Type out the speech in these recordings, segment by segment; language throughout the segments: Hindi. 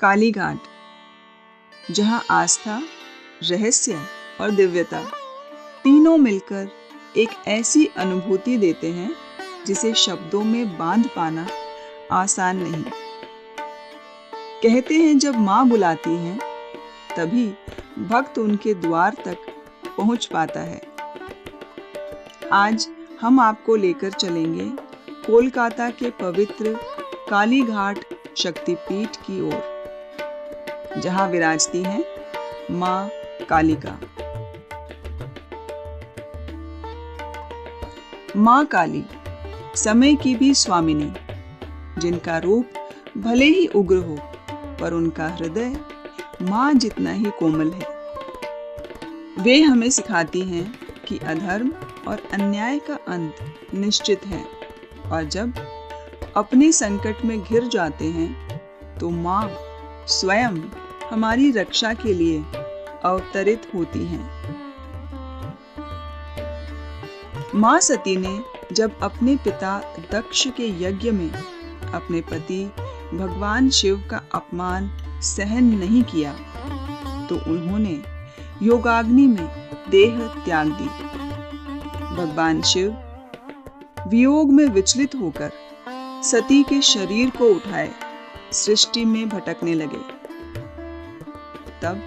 कालीघाट, जहां आस्था, रहस्य और दिव्यता तीनों मिलकर एक ऐसी अनुभूति देते हैं जिसे शब्दों में बांध पाना आसान नहीं। कहते हैं जब माँ बुलाती हैं तभी भक्त उनके द्वार तक पहुंच पाता है। आज हम आपको लेकर चलेंगे कोलकाता के पवित्र कालीघाट शक्तिपीठ की ओर, जहां विराजती हैं माँ कालिका। माँ काली समय की भी स्वामिनी, जिनका रूप भले ही उग्र हो पर उनका हृदय माँ जितना ही कोमल है। वे हमें सिखाती हैं कि अधर्म और अन्याय का अंत निश्चित है और जब अपने संकट में घिर जाते हैं तो माँ स्वयं हमारी रक्षा के लिए अवतरित होती हैं। माँ सती ने जब अपने पिता दक्ष के यज्ञ में अपने पति भगवान शिव का अपमान सहन नहीं किया तो उन्होंने योगाग्नि में देह त्याग दी। भगवान शिव वियोग में विचलित होकर सती के शरीर को उठाए सृष्टि में भटकने लगे। तब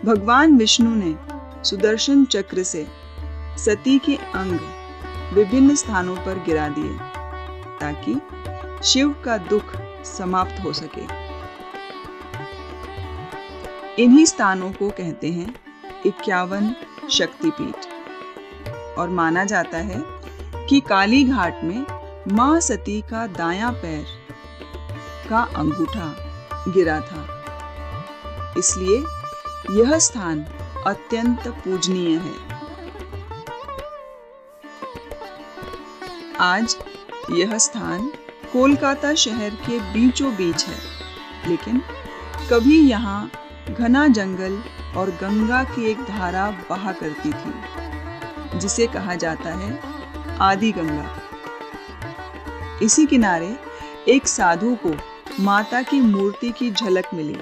भगवान विष्णु ने सुदर्शन चक्र से सती के अंग विभिन्न स्थानों पर गिरा दिए ताकि शिव का दुख समाप्त हो सके। इन्हीं स्थानों को कहते हैं 51 शक्तिपीठ और माना जाता है कि कालीघाट में मां सती का दायां पैर का अंगूठा गिरा था, इसलिए यह स्थान अत्यंत पूजनीय है। आज यह स्थान कोलकाता शहर के बीचों बीच है, लेकिन कभी यहाँ घना जंगल और गंगा की एक धारा बहा करती थी जिसे कहा जाता है आदि गंगा। इसी किनारे एक साधु को माता की मूर्ति की झलक मिली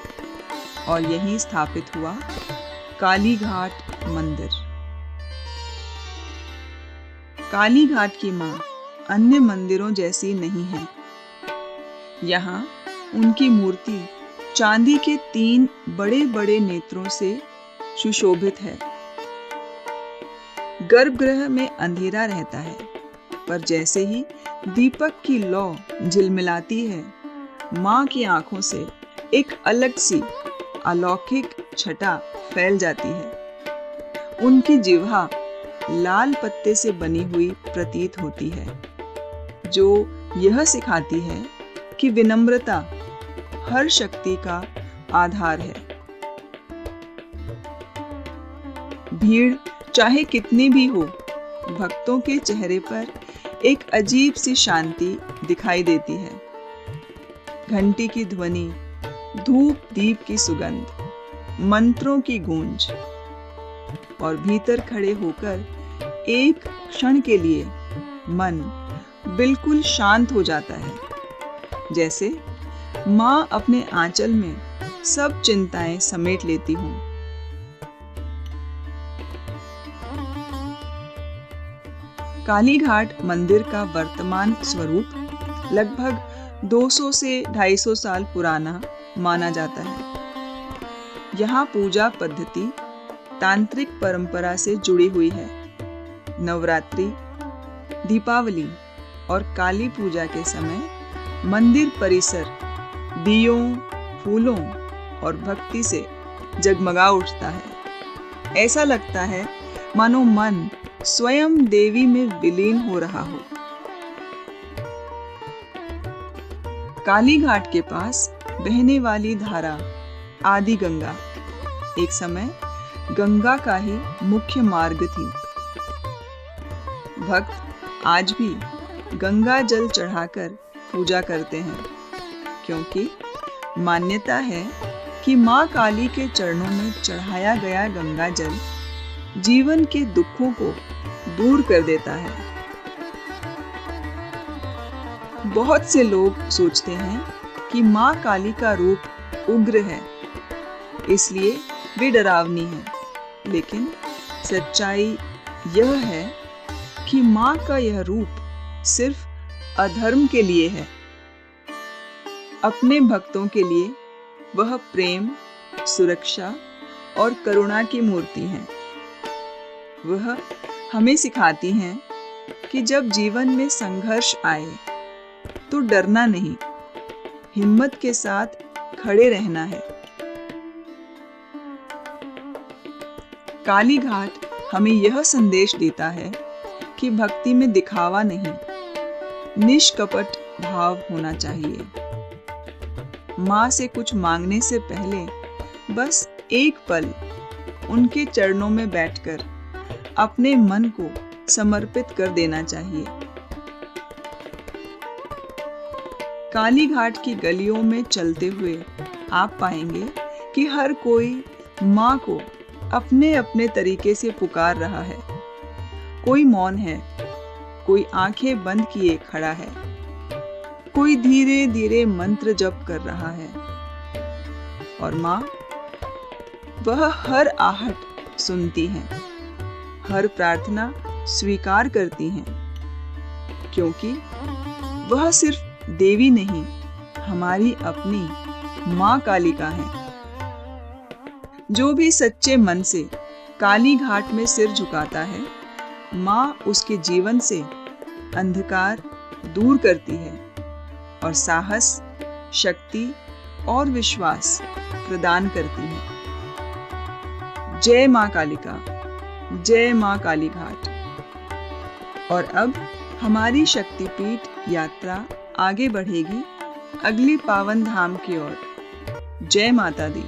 और यहीं स्थापित हुआ कालीघाट मंदिर। कालीघाट की मां अन्य मंदिरों जैसी नहीं है। यहाँ उनकी मूर्ति चांदी के 3 बड़े बड़े नेत्रों से सुशोभित है। गर्भगृह में अंधेरा रहता है, पर जैसे ही दीपक की लौ झिलमिलाती है, माँ की आंखों से एक अलग सी अलौकिक छटा फैल जाती है। उनकी जिह्वा लाल पत्ते से बनी हुई प्रतीत होती है, जो यह सिखाती है कि विनम्रता हर शक्ति का आधार है। भीड़ चाहे कितनी भी हो, भक्तों के चेहरे पर एक अजीब सी शांति दिखाई देती है। घंटी की ध्वनि, धूप दीप की सुगंध, मंत्रों की गूंज और भीतर खड़े होकर एक क्षण के लिए मन बिल्कुल शांत हो जाता है, जैसे माँ अपने आंचल में सब चिंताएं समेट लेती हूँ। कालीघाट मंदिर का वर्तमान स्वरूप लगभग 200 से 250 साल पुराना माना जाता है। यहाँ पूजा पद्धति तांत्रिक परंपरा से जुड़ी हुई है। नवरात्रि, दीपावली और काली पूजा के समय मंदिर परिसर दियों, फूलों और भक्ति से जगमगा उठता है। ऐसा लगता है मानो मन स्वयं देवी में विलीन हो रहा हो। कालीघाट के पास बहने वाली धारा आदि गंगा एक समय गंगा का ही मुख्य मार्ग थी। भक्त आज भी गंगा जल चढ़ाकर पूजा करते हैं, क्योंकि मान्यता है कि माँ काली के चरणों में चढ़ाया गया गंगा जल जीवन के दुखों को दूर कर देता है। बहुत से लोग सोचते हैं कि माँ काली का रूप उग्र है, इसलिए वे डरावनी हैं। लेकिन सच्चाई यह है कि माँ का यह रूप सिर्फ अधर्म के लिए है। अपने भक्तों के लिए वह प्रेम, सुरक्षा और करुणा की मूर्ति हैं। वह हमें सिखाती हैं कि जब जीवन में संघर्ष आए तो डरना नहीं, हिम्मत के साथ खड़े रहना है। काली घाट हमें यह संदेश देता है कि भक्ति में दिखावा नहीं, निष्कपट भाव होना चाहिए। माँ से कुछ मांगने से पहले बस एक पल उनके चरणों में बैठकर अपने मन को समर्पित कर देना चाहिए। काली घाट की गलियों में चलते हुए आप पाएंगे कि हर कोई माँ को अपने अपने तरीके से पुकार रहा है। कोई मौन है, कोई आंखें बंद किए खड़ा है, कोई धीरे धीरे मंत्र जप कर रहा है। और माँ वह हर आहट सुनती हैं, हर प्रार्थना स्वीकार करती हैं, क्योंकि वह सिर्फ देवी नहीं, हमारी अपनी माँ कालिका है। जो भी सच्चे मन से काली घाट में सिर झुकाता है, माँ उसके जीवन से अंधकार दूर करती है और साहस, शक्ति और विश्वास प्रदान करती है। जय माँ कालिका, जय माँ काली घाट। और अब हमारी शक्तिपीठ यात्रा आगे बढ़ेगी अगली पावन धाम की ओर। जय माता दी।